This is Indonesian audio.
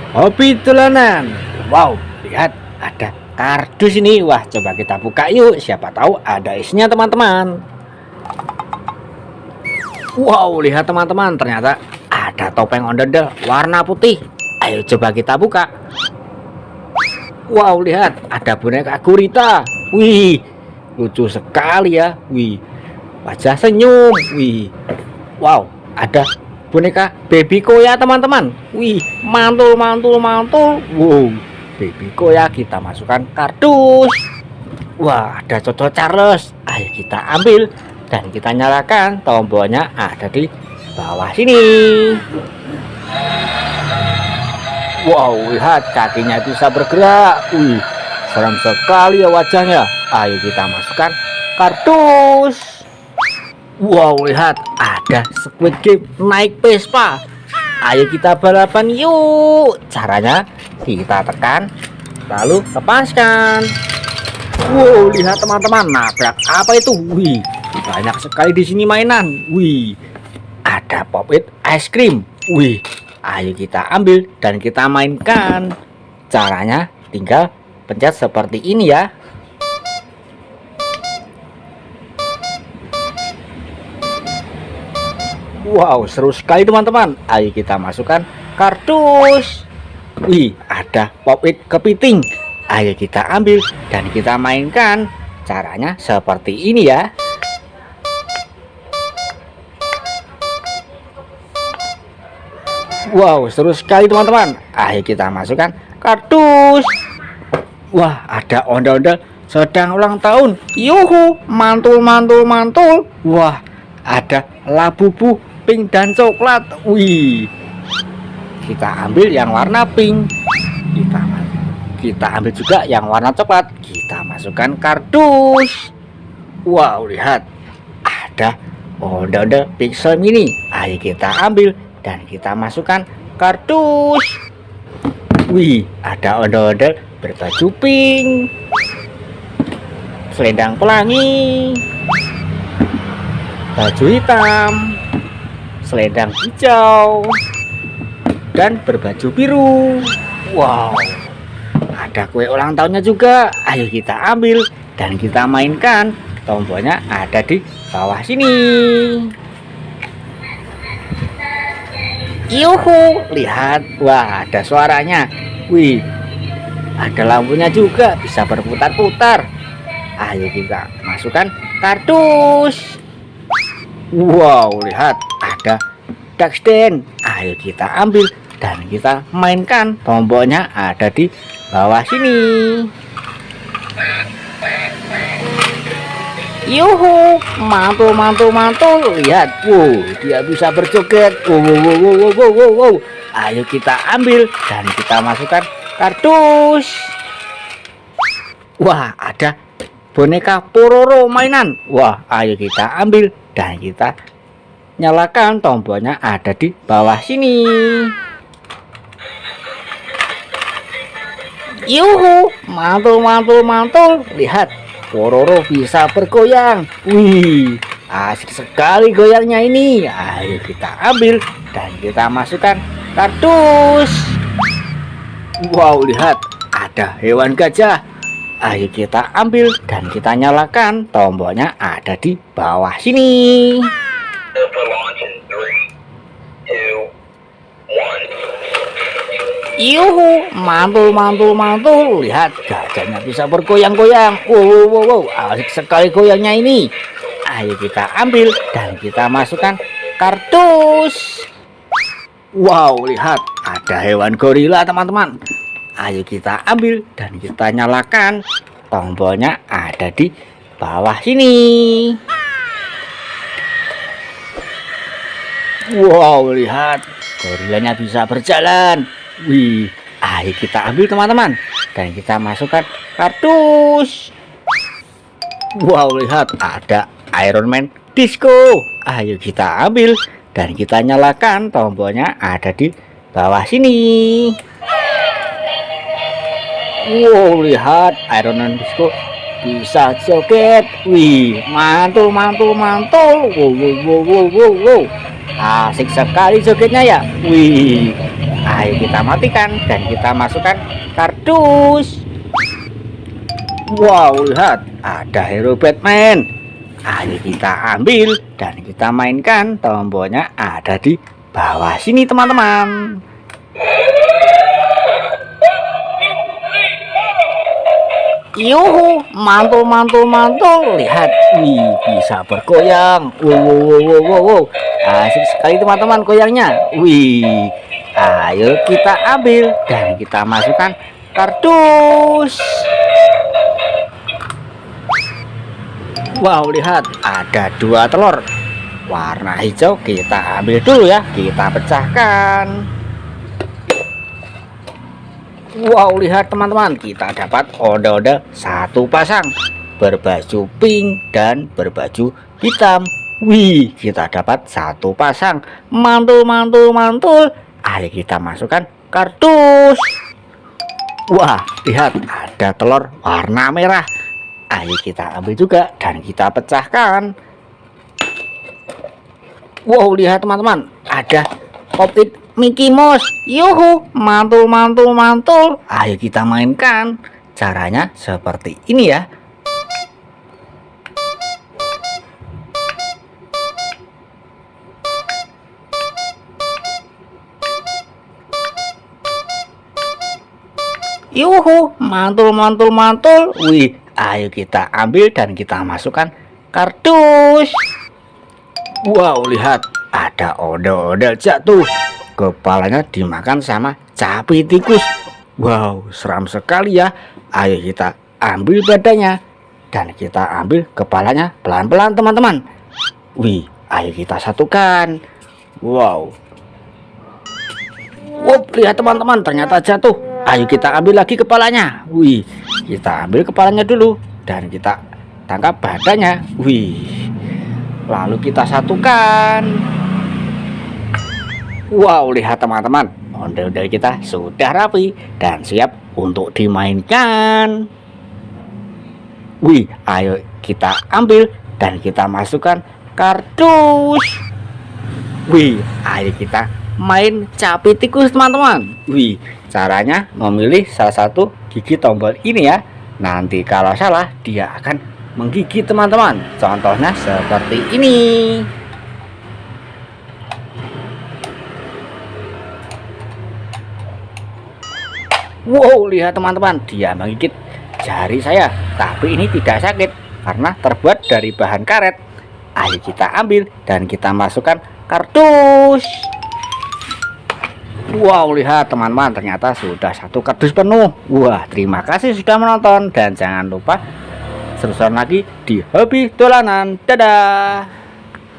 Hobi dolanan. Wow, lihat ada kardus ini. Wah, coba kita buka yuk. Siapa tahu ada isinya, teman-teman. Wow, lihat teman-teman, ternyata ada topeng ondel-ondel warna putih. Ayo coba kita buka. Wow, lihat ada boneka gurita. Wih, lucu sekali ya. Wih, wajah senyum. Wih, wow, ada boneka baby koya, teman-teman. Wih, mantul mantul mantul. Wow, baby koya kita masukkan kardus. Wah, ada Coco Charles. Ayo kita ambil dan kita nyalakan. Tombolnya ada di bawah sini. Wow, lihat kakinya bisa bergerak. Wih, serem sekali ya wajahnya. Ayo kita masukkan kardus. Wow, lihat ada Squid Game naik Vespa. Ayo kita balapan yuk. Caranya kita tekan lalu lepaskan. Wow, lihat teman-teman, nabrak apa itu? Wih, banyak sekali di sini mainan. Wih, ada pop it ice cream. Wih, ayo kita ambil dan kita mainkan. Caranya tinggal pencet seperti ini ya. Wow, seru sekali teman-teman. Ayo kita masukkan kardus. Wih, ada pop it kepiting. Ayo kita ambil dan kita mainkan. Caranya seperti ini ya. Wow, seru sekali teman-teman. Ayo kita masukkan kardus. Wah, ada ondel-ondel sedang ulang tahun. Yuhu, mantul mantul mantul. Wah, ada labubu pink dan coklat. Wih, kita ambil yang warna pink. Kita ambil juga yang warna coklat. Kita masukkan kardus. Wow, lihat ada ondel-ondel pixel mini. Ayo kita ambil dan kita masukkan kardus. Wih, ada ondel-ondel berbaju pink, selendang pelangi, baju hitam, selendang hijau, dan berbaju biru. Wow, ada kue ulang tahunnya juga. Ayo kita ambil dan kita mainkan. Tombolnya ada di bawah sini. Yuhu, lihat. Wah, ada suaranya. Wih, ada lampunya juga, bisa berputar-putar. Ayo kita masukkan kardus. Wow, lihat ada duck stand. Ayo kita ambil dan kita mainkan. Tombolnya ada di bawah sini. Yuhu, mantul mantul mantul. Lihat, wow, dia bisa berjoget. Wow, wow, wow, wow, wow, wow, wow. Ayo kita ambil dan kita masukkan kardus. Wah, ada boneka Pororo mainan. Wah, ayo kita ambil dan kita nyalakan. Tombolnya ada di bawah sini. Yuhu, mantul mantul mantul. Lihat, Pororo bisa bergoyang. Wih, asik sekali goyangnya ini. Ayo kita ambil dan kita masukkan kardus. Wow, lihat ada hewan gajah. Ayo kita ambil dan kita nyalakan. Tombolnya ada di bawah sini. Yuhu, mantul mantul mantul. Lihat, gajahnya bisa bergoyang-goyang. Wow, wow, wow, wow, asik sekali goyangnya ini. Ayo kita ambil dan kita masukkan kardus. Wow, lihat ada hewan gorila teman-teman. Ayo kita ambil dan kita nyalakan. Tombolnya ada di bawah sini. Wow, lihat gorilanya bisa berjalan. Wih, ayo kita ambil teman-teman dan kita masukkan kardus. Wow, lihat ada Iron Man Disco. Ayo kita ambil dan kita nyalakan. Tombolnya ada di bawah sini. Wow, lihat Iron Man Disco bisa joget. Wih, mantul mantul mantul. Wow, wow, wow, wow, wow, wow. Asik sekali jogetnya ya. Wih, ayo kita matikan dan kita masukkan kardus. Wow, lihat ada hero Batman. Ayo kita ambil dan kita mainkan. Tombolnya ada di bawah sini teman-teman. Yuhu, mantul. Lihat, wih, bisa bergoyang. Wow. Asik sekali teman-teman goyangnya. Wih, ayo kita ambil dan kita masukkan kardus. Wow, lihat ada 2 telur warna hijau. Kita ambil dulu ya, kita pecahkan. Wow, lihat teman-teman, kita dapat odol-odol 1 pasang berbaju pink dan berbaju hitam. Wih, kita dapat 1 pasang. Mantul. Ayo kita masukkan kardus. Wah, lihat ada telur warna merah. Ayo kita ambil juga dan kita pecahkan. Wow, lihat teman-teman, ada pop-it Mickey Mouse. Yuhu, mantul. Ayo kita mainkan. Caranya seperti ini ya. Yuhu, mantul. Wih, ayo kita ambil dan kita masukkan kardus. Wow, lihat ada odol-odol jatuh. Kepalanya dimakan sama cabai tikus. Wow, seram sekali ya. Ayo kita ambil badannya dan kita ambil kepalanya pelan-pelan teman-teman. Wih, ayo kita satukan. Wow, lihat teman-teman, ternyata jatuh. Ayo kita ambil lagi kepalanya. Wih, kita ambil kepalanya dulu dan kita tangkap badannya. Wih, lalu kita satukan. Wow, lihat teman-teman, ondel-ondel kita sudah rapi dan siap untuk dimainkan. Wih, ayo kita ambil dan kita masukkan kardus. Wih, ayo kita main cabai tikus teman-teman. Wih, caranya memilih salah satu gigi tombol ini ya. Nanti kalau salah dia akan menggigit teman-teman. Contohnya seperti ini. Wow, lihat teman-teman, dia menggigit jari saya. Tapi ini tidak sakit karena terbuat dari bahan karet. Ayo kita ambil dan kita masukkan kardus. Wow, lihat teman-teman, ternyata sudah 1 kardus penuh. Wah, terima kasih sudah menonton dan jangan lupa subscribe lagi di Hobi Dolanan. Dadah.